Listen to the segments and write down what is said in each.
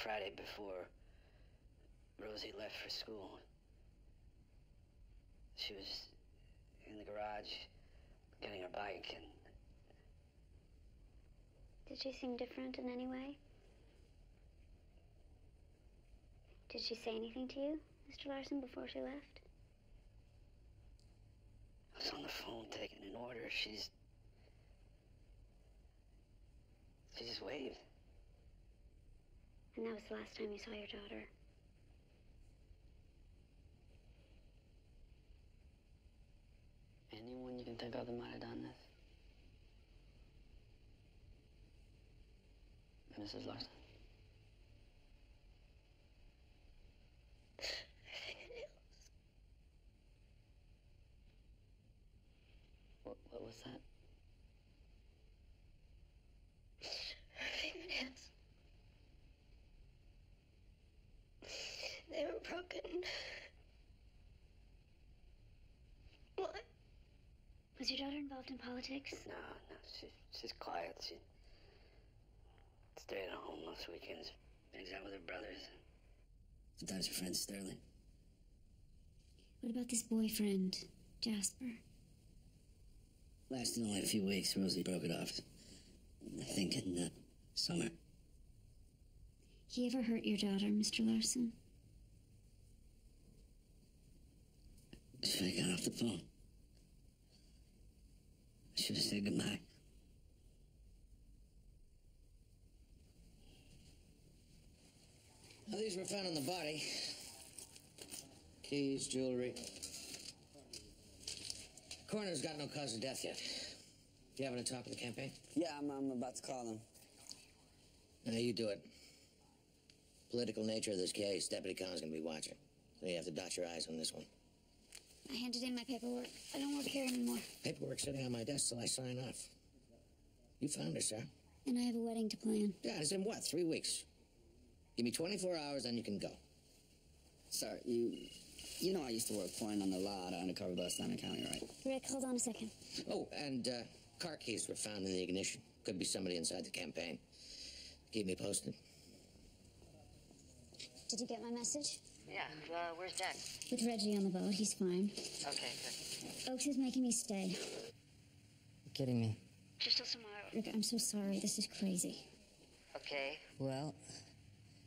Friday before Rosie left for school. She was in the garage getting her bike, and... Did she seem different in any way? Did she say anything to you, Mr. Larson, before she left? I was on the phone taking an order. She just waved. And that was the last time you saw your daughter? Anyone you can think of that might have done this? Mrs. Larson? What was that? Her fingernails. They were broken. What? Was your daughter involved in politics? No, she's quiet. She stayed at home most weekends, hangs out with her brothers. Sometimes her friend Sterling. What about this boyfriend, Jasper? Lasted only a few weeks. Rosie broke it off. I think in summer. He ever hurt your daughter, Mr. Larson? Should I got off the phone? I should have said goodbye. Well, these were found on the body. Keys, jewelry. Coroner's got no cause of death yet. You having a talk with the campaign? Yeah, I'm about to call them. Now, you do it. Political nature of this case, Deputy Collins gonna be watching. So you have to dot your I's on this one. I handed in my paperwork. I don't work here anymore. Paperwork sitting on my desk till I sign off. You found her, sir. And I have a wedding to plan. Yeah, it's in what, 3 weeks? Give me 24 hours, then you can go. Sir, you know I used to work pouring on the lot undercover by Simon County, right? Rick, hold on a second. Oh, and car keys were found in the ignition. Could be somebody inside the campaign. Keep me posted. Did you get my message? Yeah, where's Jack? With Reggie on the boat. He's fine. Okay, good. Oaks is making me stay. You're kidding me. Just till tomorrow. Rick, I'm so sorry. This is crazy. Okay. Well,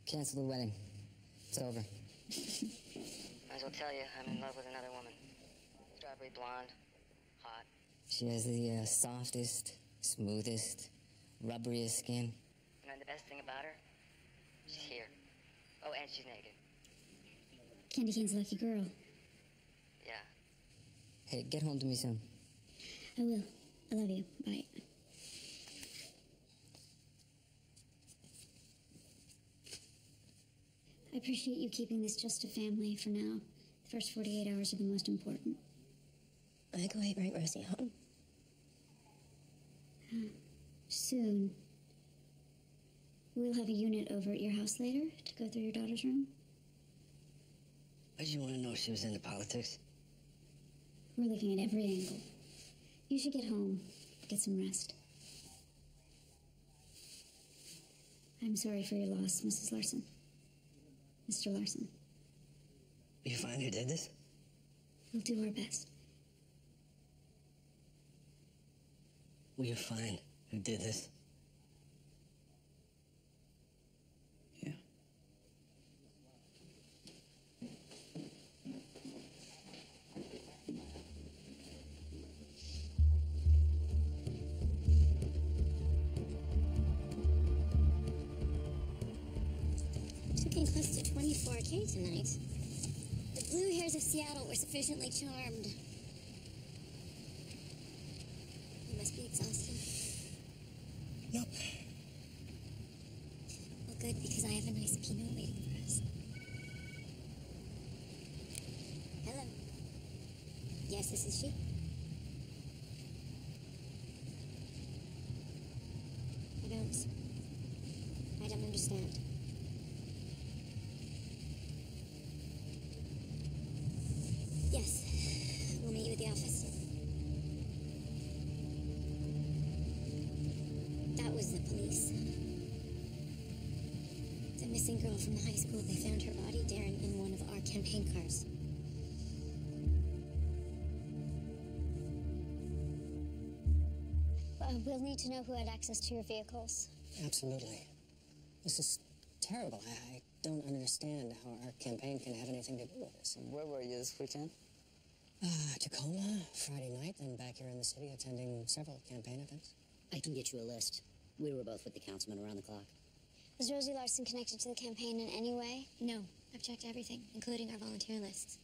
cancel the wedding. It's over. Might as well tell you, I'm in love with another woman. Strawberry blonde, hot. She has the softest, smoothest, rubberiest skin. And the best thing about her, she's here. Oh, and she's naked. Candy Cane's a lucky girl. Yeah. Hey, get home to me soon. I will. I love you. Bye. I appreciate you keeping this just a family for now. The first 48 hours are the most important. I think I'll bring Rosie home. Soon. We'll have a unit over at your house later to go through your daughter's room. Why did you want to know she was into politics? We're looking at every angle. You should get home, get some rest. I'm sorry for your loss, Mrs. Larson. Mr. Larson. You find who did this? We'll do our best. Will you find who did this? Yeah. It's looking close to 24K tonight. The blue hairs of Seattle were sufficiently charmed. You must be exhausted. Nope. Well, good, because I have a nice Pinot waiting for us. Hello. Yes, this is she. I don't understand. Yes, we'll meet you at the office. That was the police. The The missing girl from the high school, they found her body, Darren, in one of our campaign cars. We'll need to know who had access to your vehicles. Absolutely. This is terrible. I don't understand how our campaign can have anything to do with this. Where were you this weekend? Tacoma, Friday night, then back here in the city attending several campaign events. I can get you a list. We were both with the councilman around the clock. Was Rosie Larson connected to the campaign in any way? No. I've checked everything, including our volunteer lists.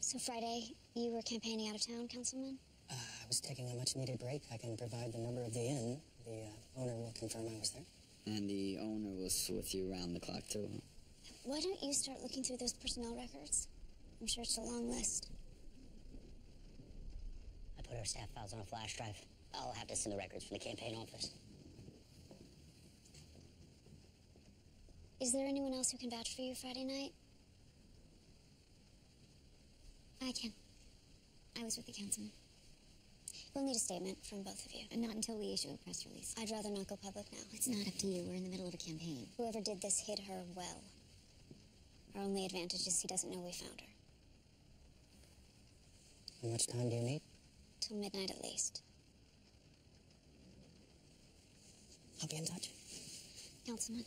So Friday, you were campaigning out of town, Councilman? I was taking a much-needed break. I can provide the number of the inn. The owner will confirm I was there. And the owner was with you around the clock, too. Why don't you start looking through those personnel records? I'm sure it's a long list. I put our staff files on a flash drive. I'll have to send the records from the campaign office. Is there anyone else who can vouch for you Friday night? I can. I was with the councilman. We'll need a statement from both of you. And not until we issue a press release. I'd rather not go public now. It's not up to you. We're in the middle of a campaign. Whoever did this hid her well. Our only advantage is he doesn't know we found her. How much time do you need? Till midnight at least. I'll be in touch. Councilman.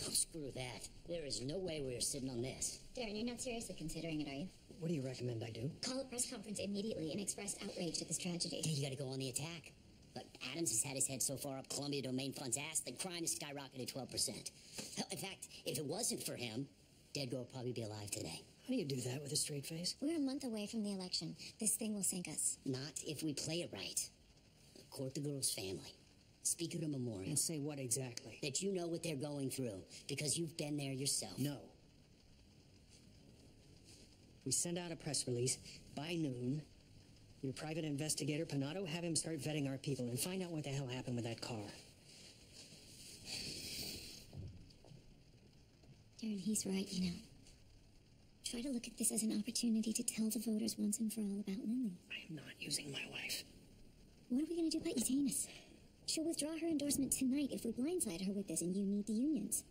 Oh, screw that. There is no way we're sitting on this. Darren, you're not seriously considering it, are you? What do you recommend I do? Call a press conference immediately and express outrage at this tragedy. Hey, you gotta go on the attack. Look, Adams has had his head so far up Columbia Domain Fund's ass that crime has skyrocketed 12%. Hell, in fact, if it wasn't for him, Dead Girl would probably be alive today. How do you do that with a straight face? We're a month away from the election. This thing will sink us. Not if we play it right. Court the girl's family. Speak at a memorial. And say what exactly? That you know what they're going through, because you've been there yourself. No. We send out a press release by noon. Your private investigator, Panato, have him start vetting our people and find out what the hell happened with that car. Darren, he's right, you know. Try to look at this as an opportunity to tell the voters once and for all about Lily. I am not using my wife. What are we going to do about Eutanis? She'll withdraw her endorsement tonight if we blindside her with this and you need the unions.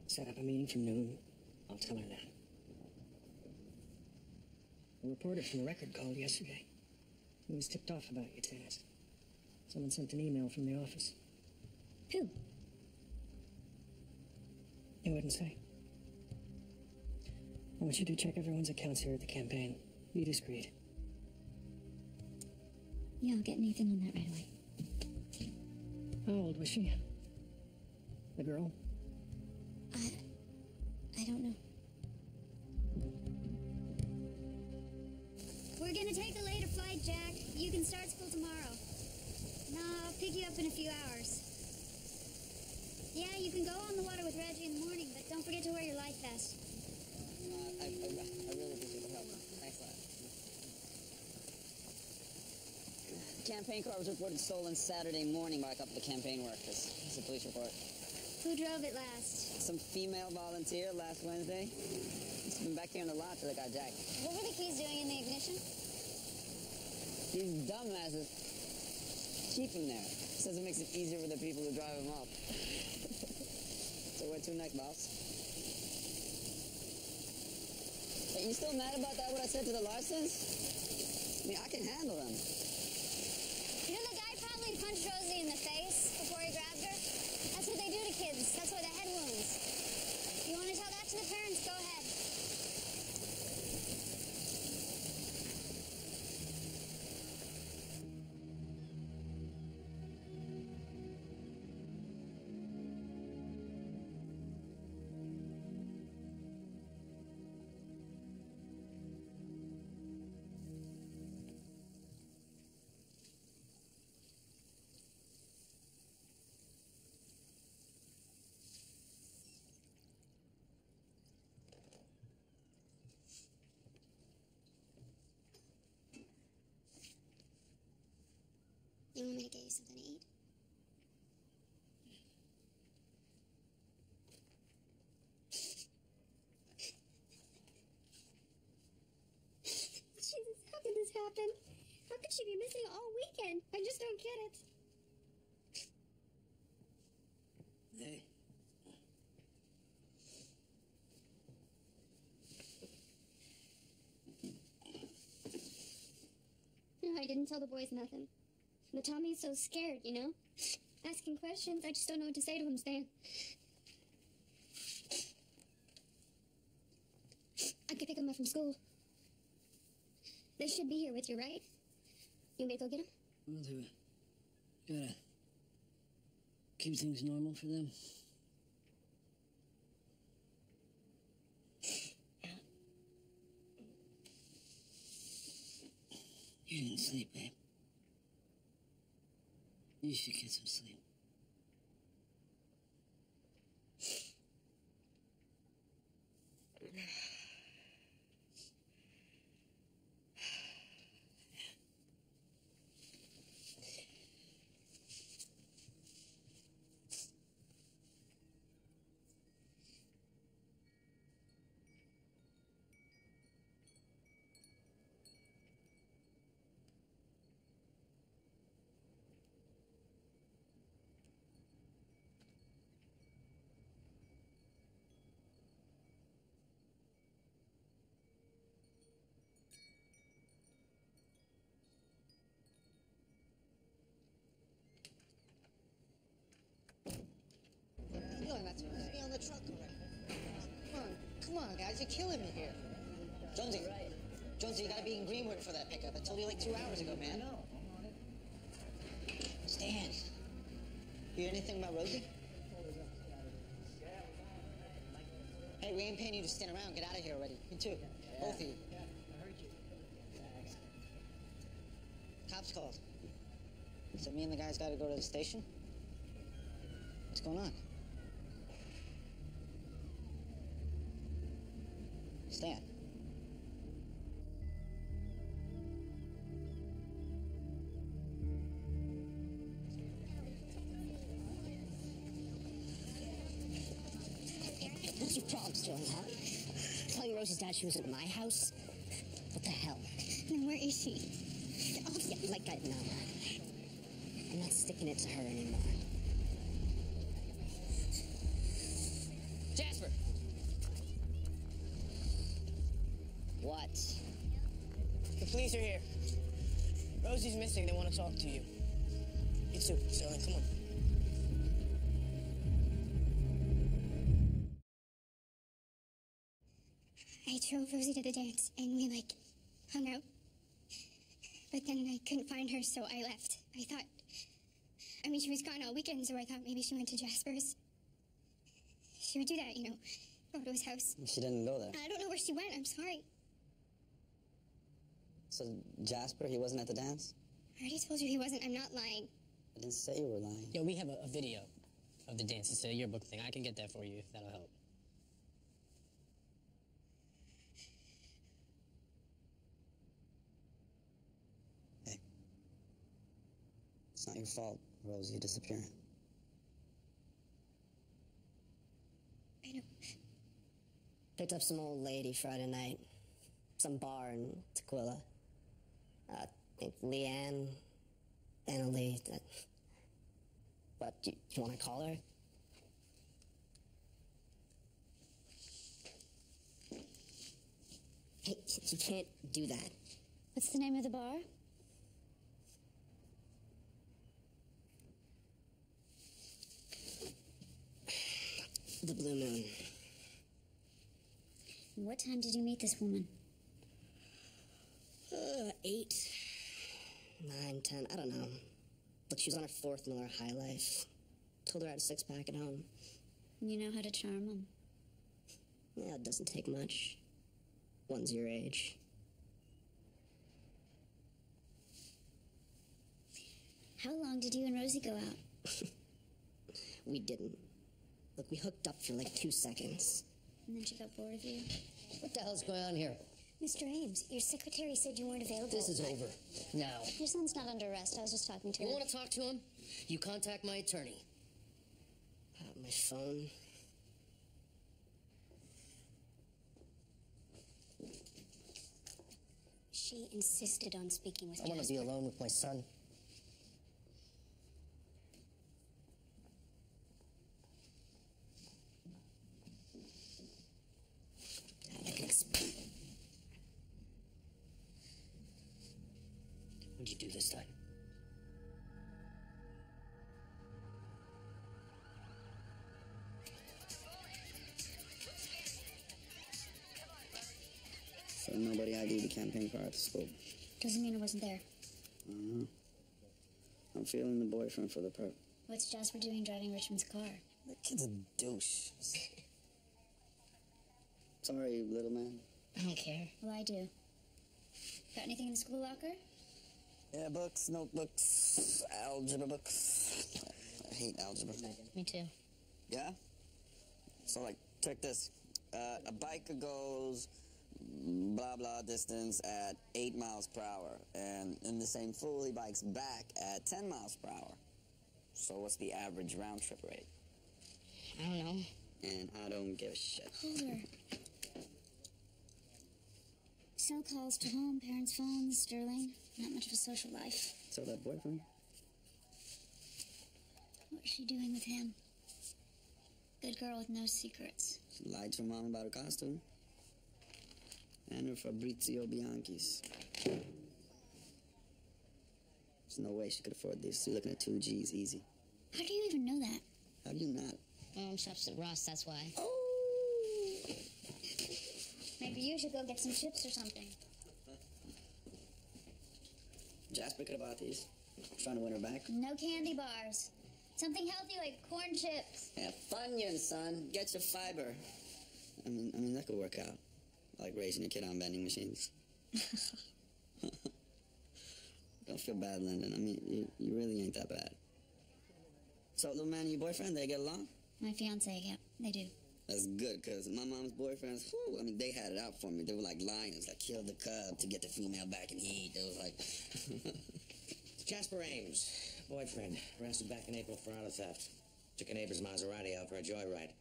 Set up a meeting for noon. I'll tell her that. A reporter from the Record called yesterday. He was tipped off about Eutanis. Someone sent an email from the office. Who? He wouldn't say. I want you to check everyone's accounts here at the campaign. Be discreet. Yeah, I'll get Nathan on that right away. How old was she? The girl? I don't know. We're gonna take a later flight, Jack. You can start school tomorrow. No, I'll pick you up in a few hours. Yeah, you can go on the water with Reggie in the morning, but don't forget to wear your life vest. I really appreciate the help. Thanks a lot. Campaign car was reported stolen Saturday morning by a couple of campaign workers. It's a police report. Who drove it last? Some female volunteer last Wednesday. He's been back here on the lot till it got jacked. What were the keys doing in the ignition? These dumbasses keep them there. Says it makes it easier for the people who drive them up. So where to next, boss? Hey, you still mad about that, what I said to the Larsons? I mean, I can handle them. You know, the guy probably punched Rosie in the face before he grabbed her. That's what they do to kids. That's why they head wounds. You want to tell that to the parents? Go ahead. You want me to get you something to eat? happen? How could she be missing all weekend? I just don't get it. Hey. No, I didn't tell the boys nothing. But Tommy's so scared, you know? Asking questions, I just don't know what to say to him, Stan. I could pick him up from school. They should be here with you, right? You may go get him? We'll do it. Gotta keep things normal for them. You didn't sleep, babe. You should get some sleep. Be on the truck already. Come on, guys, you're killing me here. Jonesy, Jonesy, you gotta be in Greenwood for that pickup. I told you like 2 hours ago, man. No, I'm on it. Stan, you hear anything about Rosie? Hey, we ain't paying you to stand around. Get out of here already. You too. Both of you. I heard you. Thanks. Cops called. So me and the guys gotta go to the station? What's going on? Stan. What's your problem, Sterling, huh? Telling Rosie's dad she was at my house? What the hell? Then where is she? Oh, yeah, like I know. I'm not sticking it to her anymore. Jasper! What? The police are here. Rosie's missing. They want to talk to you. You too, Sterling. Come on. I drove Rosie to the dance, and we, hung out. But then I couldn't find her, so I left. She was gone all weekend, so I thought maybe she went to Jasper's. She would do that, go to his house. She didn't go there. I don't know where she went, I'm sorry. So Jasper, he wasn't at the dance? I already told you he wasn't, I'm not lying. I didn't say you were lying. Yeah, we have a video of the dance. It's a yearbook thing. I can get that for you if that'll help. Hey. It's not your fault, Rosie disappearing. I know. Picked up some old lady Friday night. Some bar in Tequila. I think Leanne, Annalie. What, do you want to call her? Hey, you can't do that. What's the name of the bar? The Blue Moon. What time did you meet this woman? 8, 9, 10, I don't know. Look, she was on her 4th Miller High Life. Told her I had a 6-pack at home. You know how to charm them. Yeah, it doesn't take much. One's your age. How long did you and Rosie go out? We didn't. Look, we hooked up for like 2 seconds. And then she got bored of you? What the hell's going on here? Mr. Ames, your secretary said you weren't available. This is over. Now. Your son's not under arrest. I was just talking to him. You want to talk to him? You contact my attorney. My phone. Is She insisted on speaking with I want to be Jasper. alone with my son. I can explain. What'd you do this time? So nobody ID'd the campaign car at the school. Doesn't mean it wasn't there. Uh-huh. I'm feeling the boyfriend for the perp. What's Jasper doing driving Richmond's car? That kid's a douche. Sorry, little man. I don't care. Well, I do. Got anything in the school locker? Yeah, books, notebooks, algebra books. I hate algebra. Me too. Yeah? So, like, check this. A biker goes blah, blah distance at 8 miles per hour. And the same fool, he bikes back at 10 miles per hour. So what's the average round trip rate? I don't know. And I don't give a shit. Holder. Cell calls to home, parents' phones, Sterling. Not much of a social life. So that boyfriend? What's she doing with him? Good girl with no secrets. She lied to her mom about her costume. And her Fabrizio Bianchi's. There's no way she could afford these. You're looking at 2 G's easy. How do you even know that? How do you not? Mom shops at Ross, that's why. Oh! Maybe you should go get some chips or something. Jasper could have bought these. Trying to win her back. No candy bars. Something healthy like corn chips. Yeah, Funyuns, son. Get your fiber. I mean, that could work out. Like raising your kid on vending machines. Don't feel bad, Lyndon. I mean, you really ain't that bad. So, little man and your boyfriend, they get along? My fiance, yeah, they do. That's good, because my mom's boyfriends, whew, I mean, they had it out for me. They were like lions that killed the cub to get the female back in heat. They was like... Jasper Ames, boyfriend, arrested back in April for auto theft. Took a neighbor's Maserati out for a joyride.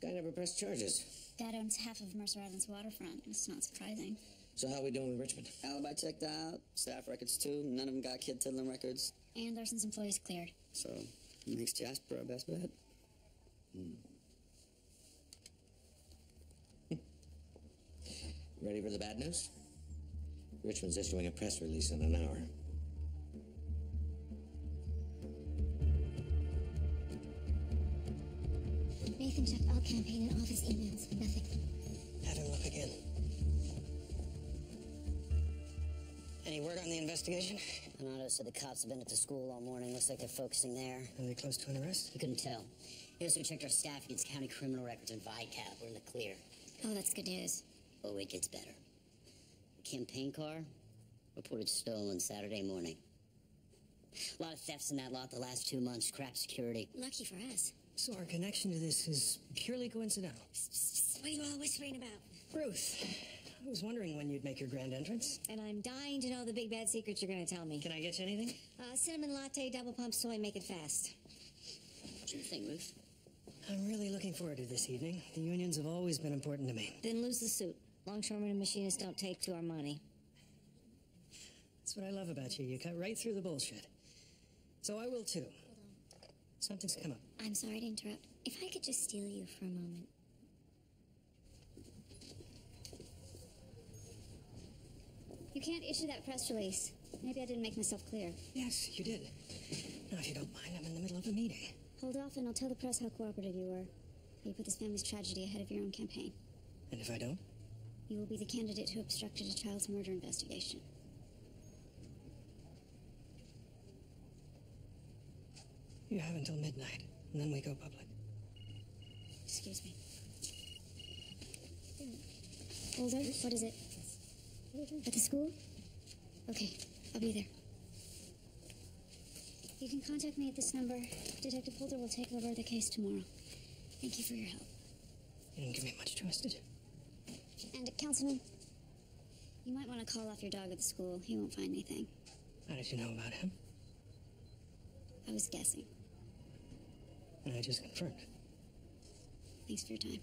Guy never pressed charges. Dad owns half of Mercer Island's waterfront. It's not surprising. So how we doing with Richmond? Alibi checked out, staff records too. None of them got kid tiddling records. And Larson's employees cleared. So, makes Jasper our best bet. Ready for the bad news? Richmond's issuing a press release in an hour. Nathan checked all campaign and office emails. Nothing. Have him look again. Any word on the investigation? Panado said the cops have been at the school all morning. Looks like they're focusing there. Are they close to an arrest? He couldn't tell. He also checked our staff against county criminal records and VICAP. We're in the clear. Oh, that's good news. Oh, it gets better. The campaign car reported stolen Saturday morning. A lot of thefts in that lot the last 2 months. Crap security. Lucky for us. So our connection to this is purely coincidental. What are you all whispering about? Ruth, I was wondering when you'd make your grand entrance. And I'm dying to know the big bad secrets you're going to tell me. Can I get you anything? Cinnamon latte, double pump soy, make it fast. What do you think, Ruth? I'm really looking forward to this evening. The unions have always been important to me. Then lose the suit. Longshoremen and machinists don't take to our money. That's what I love about you. You cut right through the bullshit. So I will too. Something's come up. I'm sorry to interrupt. If I could just steal you for a moment. You can't issue that press release. Maybe I didn't make myself clear. Yes, you did. Now, if you don't mind, I'm in the middle of a meeting. Hold off and I'll tell the press how cooperative you were. You put this family's tragedy ahead of your own campaign. And if I don't? You will be the candidate who obstructed a child's murder investigation. You have until midnight, and then we go public. Excuse me. Older, what is it? At the school? Okay, I'll be there. You can contact me at this number. Detective Holder will take over the case tomorrow. Thank you for your help. You didn't give me much trust, did you? And, Councilman, you might want to call off your dog at the school. He won't find anything. How did you know about him? I was guessing. And I just confirmed. Thanks for your time.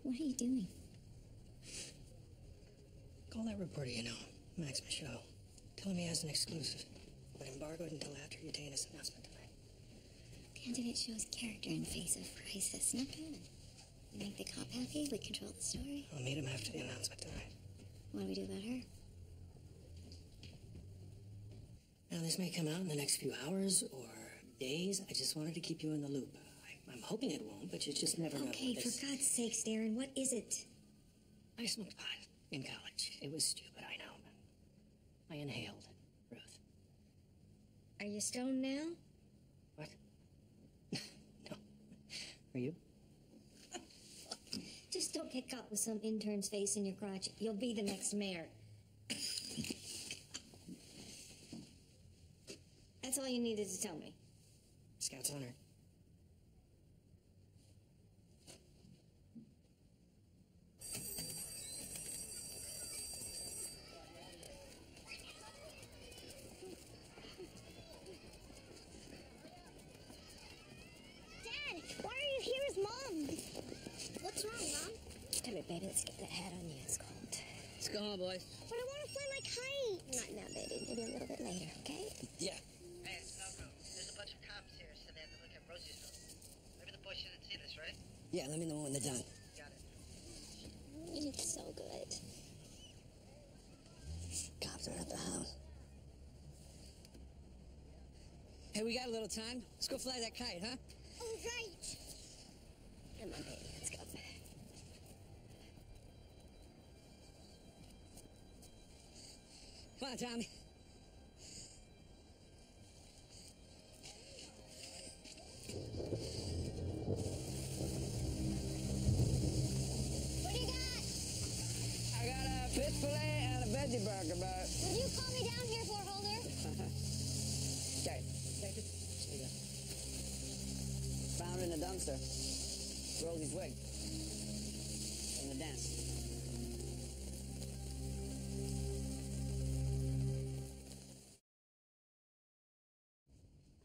What are you doing? Call that reporter you know, Max Michaud. Tell him he has an exclusive, but embargoed until after Yutaina's announcement tonight. Candidate shows character in face of crisis. Not bad. We make the cop happy, we control the story. I'll meet him after the announcement tonight. What do we do about her? Now, this may come out in the next few hours or days. I just wanted to keep you in the loop. I'm hoping it won't, but you just never know. Okay, for God's sakes, Darren, what is it? I smoked pot in college. It was stupid, I know. But I inhaled, Ruth. Are you stoned now? What? No. Are you? Just don't get caught with some intern's face in your crotch. You'll be the next mayor. That's all you needed to tell me. Scout's honor. Dad, why are you here with Mom? What's wrong, Mom? Come here, baby. Let's get that hat on you. It's cold. Let's go home, boys. But I want to fly my kite. Not now, baby. Maybe a little bit later, okay? Yeah. Hey, Snowbro, there's a bunch of cops here, so they have to look at Rosie's room. Maybe the boys shouldn't see this, right? Yeah, let me know when they're done. Got it. It's so good. Cops are at the house. Hey, we got a little time. Let's go fly that kite, huh? All right. Come on, baby. Let's go. Come on, Tommy. What do you got? I got a fish fillet and a veggie burger, but... Would you call me down here for a holder? Okay. Take it. There you go. Found her in the dumpster. Rosie's wig. From the dance.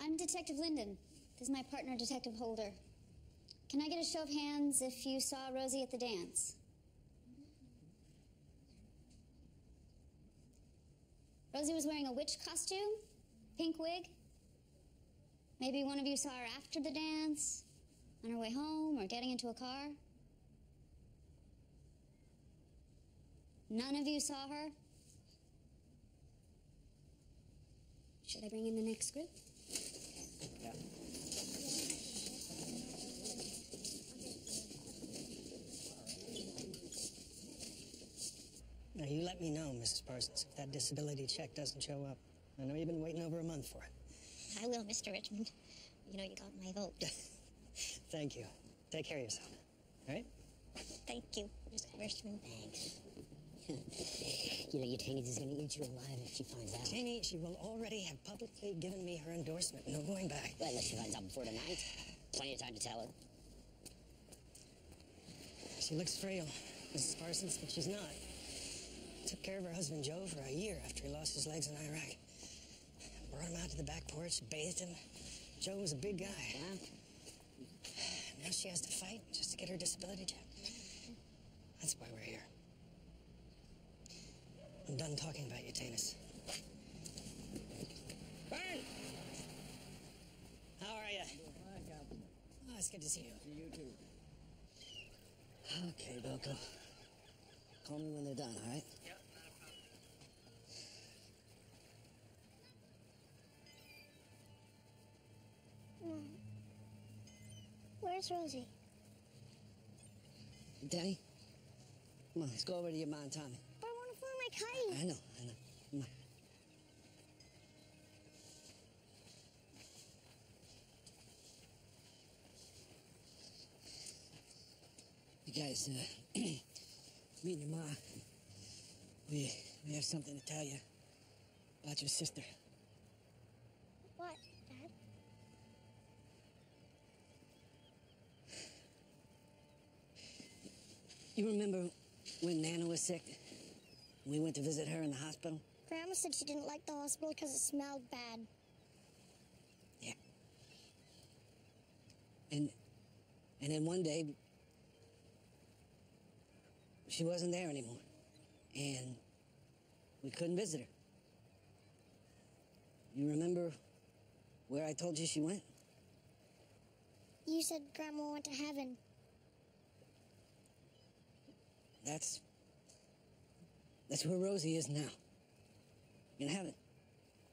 I'm Detective Linden. This is my partner, Detective Holder. Can I get a show of hands if you saw Rosie at the dance? Rosie was wearing a witch costume, pink wig. Maybe one of you saw her after the dance, on her way home, or getting into a car. None of you saw her? Should I bring in the next group? Yeah. Now, you let me know, Mrs. Parsons, if that disability check doesn't show up. I know you've been waiting over a month for it. I will, Mr. Richmond. You know you got my vote. Thank you. Take care of yourself. All right? Thank you, Mr. Richmond. Thanks. You know, Yutaina's is gonna eat you alive if she finds out. Jamie, she will already have publicly given me her endorsement. No going back. Well, unless she finds out before tonight. Plenty of time to tell her. She looks frail, Mrs. Parsons, but she's not. Took care of her husband, Joe, for a year after he lost his legs in Iraq. Brought him out to the back porch, bathed him. Joe was a big guy. Well, Now she has to fight just to get her disability check. That's why we're here. I'm done talking about Yutaina's. Bern! How are you? Oh, it's good to see you. You too. Okay, Belko. Call me when they're done, all right? Yep, not a problem. Mom. Where's Rosie? Danny? Come on, let's go over to your mom and Tommy. But I want to fly my kite. I know. Come on. You guys, me and your mom, we have something to tell you about your sister. What, Dad? You remember when Nana was sick? We went to visit her in the hospital? Grandma said she didn't like the hospital because it smelled bad. Yeah. And then one day, she wasn't there anymore. And we couldn't visit her. You remember where I told you she went? You said Grandma went to heaven. That's where Rosie is now. In heaven.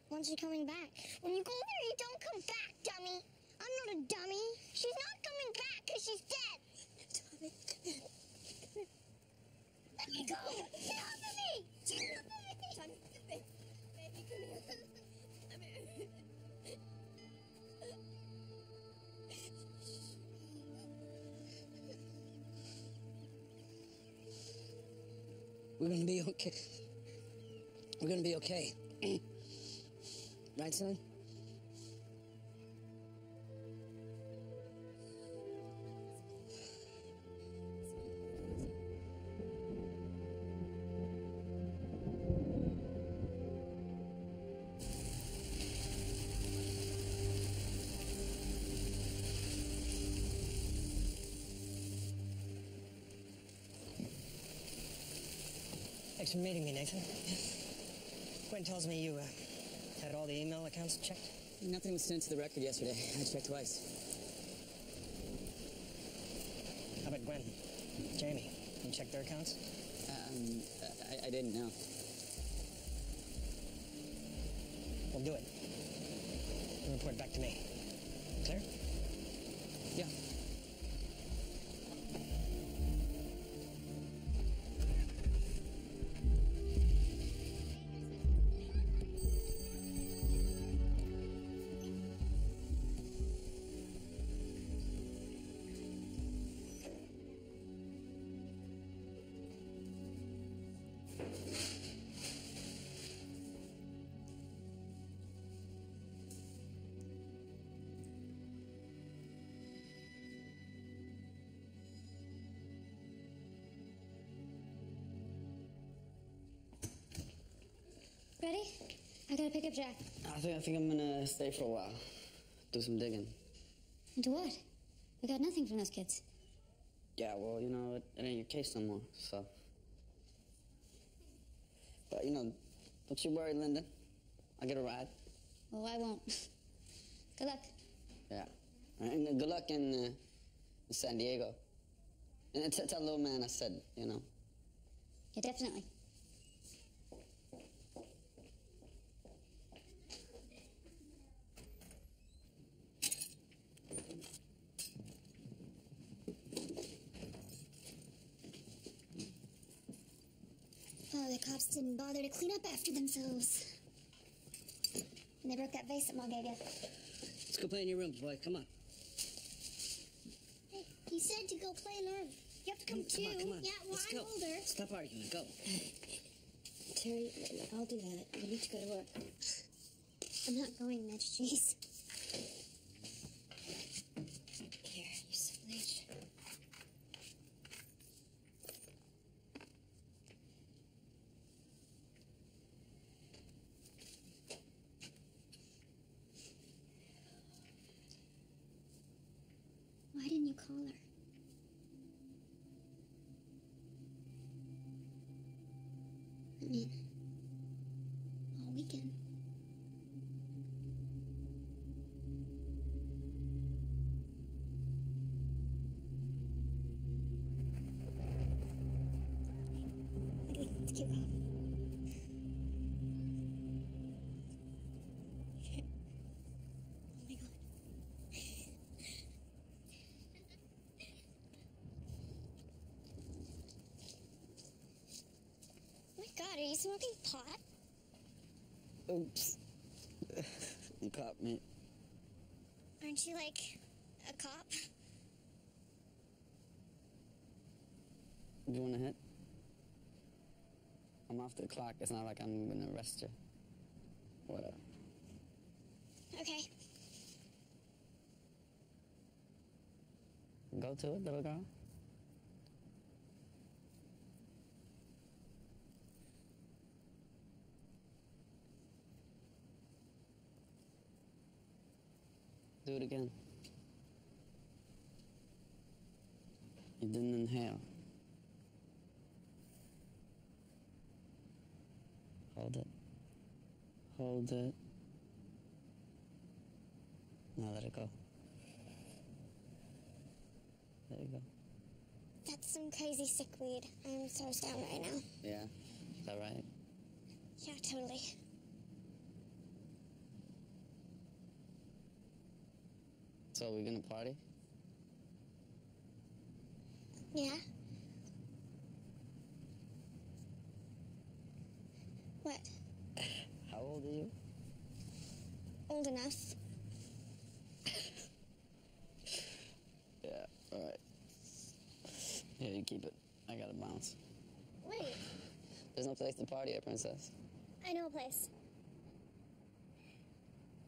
When's she coming back? When you go there, you don't come back, dummy. I'm not a dummy. She's not coming back because she's dead. Tommy, come here. Let me go. Get off of me. Get off of me. Tommy, come here. Baby, come here. Come here. We're gonna be okay. We're gonna be okay. Right, son? Thanks for meeting me, Nathan. Gwen tells me you had all the email accounts checked. Nothing was sent to the record yesterday. I checked twice. How about Gwen? Jamie, you checked their accounts? I didn't know. Well, do it. And report back to me. Clear? Yeah. Ready? I gotta pick up Jack. I think I'm gonna stay for a while. Do some digging. Into what? We got nothing from those kids. Yeah, well, you know, it ain't your case no more, so. But, you know, don't you worry, Linda. I'll get a ride. Well, I won't. Good luck. Yeah. And good luck in San Diego. And tell little man I said, you know. Yeah, definitely. Oh, the cops didn't bother to clean up after themselves. And they broke that vase that Mom gave you. Let's go play in your room, boy. Come on. Hey, he said to go play in the room. You have to come too. Come on. Yeah, well, Let's I'm go. older. Stop arguing. Go. Terry, I'll do that. You need to go to work. I'm not going, Mitch. Jeez. Here, use some bleach. Why didn't you call her? I mean, all weekend. Okay, let's keep going. Oh my God. My God, are you smoking pot? Oops. You caught me. Aren't you like a cop? Do you want to hit? I'm off the clock. It's not like I'm gonna arrest you. Whatever. Okay. Go to it, little girl. Do it again. You didn't inhale. Hold it. Hold it. Now let it go. There you go. That's some crazy sick weed. I'm so stoned right now. Yeah? Is that right? Yeah, totally. So are we gonna party? Yeah? What? How old are you? Old enough. Yeah, alright. Here, you keep it. I gotta bounce. Wait, There's no place to party at, Princess. I know a place.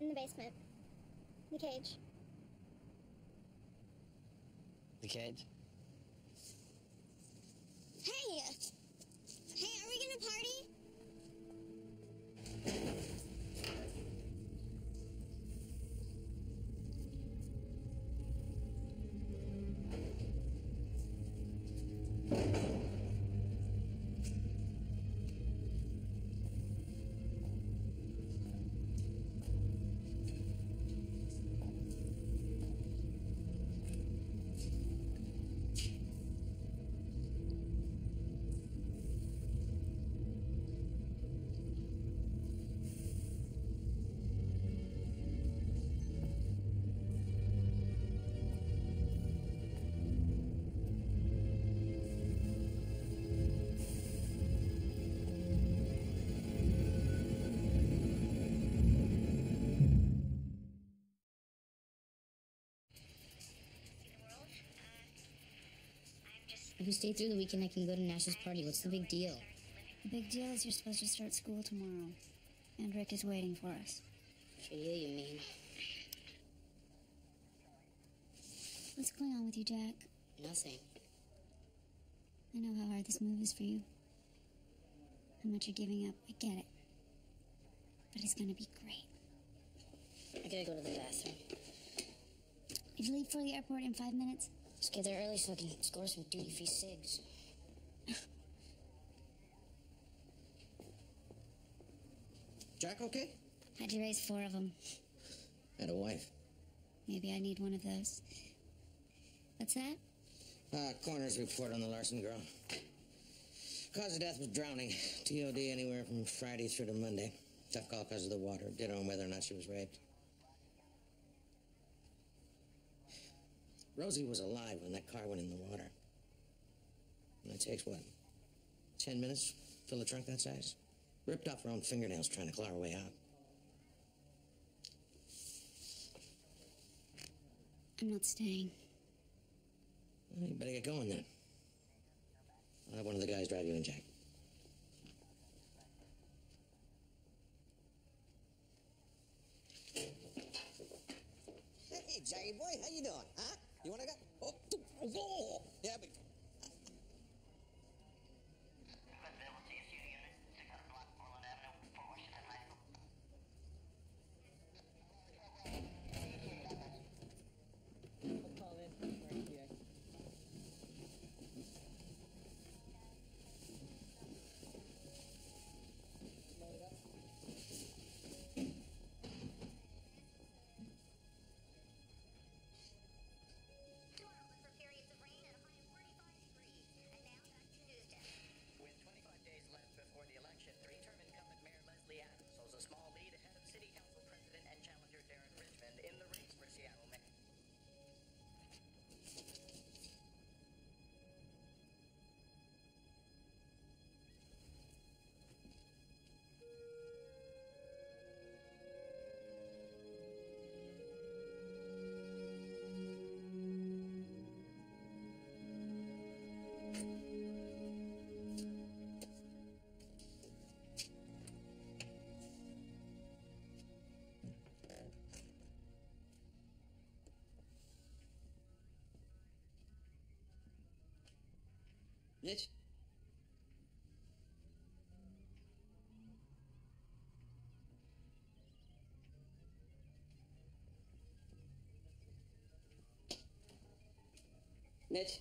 In the basement. The cage. The cage? Hey! Hey, are we gonna party? If we stay through the weekend, I can go to Nash's party. What's the big deal? The big deal is you're supposed to start school tomorrow. And Rick is waiting for us. For you mean? What's going on with you, Jack? Nothing. I know how hard this move is for you. How much you're giving up. I get it. But it's gonna be great. I gotta go to the bathroom. Did you leave for the airport in 5 minutes? Just get there early so I can score some duty-free cigs. Jack okay? Had to raise 4 of them. Had a wife. Maybe I need one of those. What's that? Coroner's report on the Larson girl. Cause of death was drowning. TOD anywhere from Friday through to Monday. Tough call because of the water. Ditto on whether or not she was raped. Rosie was alive when that car went in the water. And it takes, what, 10 minutes? Fill a trunk that size? Ripped off her own fingernails trying to claw her way out. I'm not staying. Well, you better get going then. I'll have one of the guys drive you in, Jack. Hey, Jaggy boy, how you doing? Huh? You wanna go? Oh, yeah, but... Mitch? Mitch?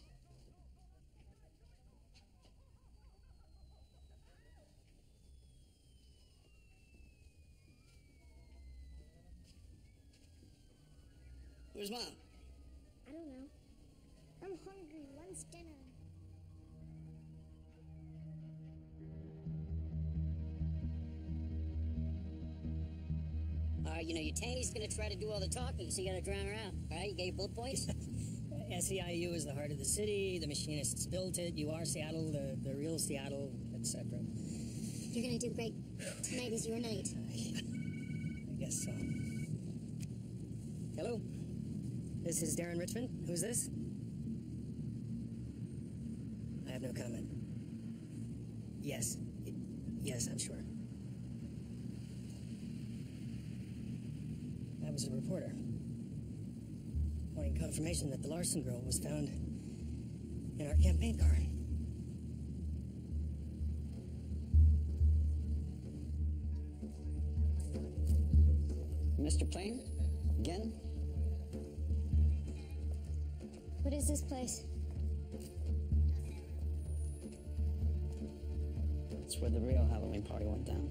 Where's Mom? I don't know. I'm hungry. When's dinner? All right, you know, your Tanny's gonna try to do all the talking, so you gotta drown her out. All right, you get your bullet points? SEIU is the heart of the city, the machinists built it, you are Seattle, the real Seattle, etc. You're gonna do great. Tonight is your night. I guess so. Hello? This is Darren Richmond. Who's this? I have no comment. Yes. Yes, I'm sure. I was a reporter. Wanting confirmation that the Larson girl was found in our campaign car. Mr. Plain? Again? What is this place? It's where the real Halloween party went down.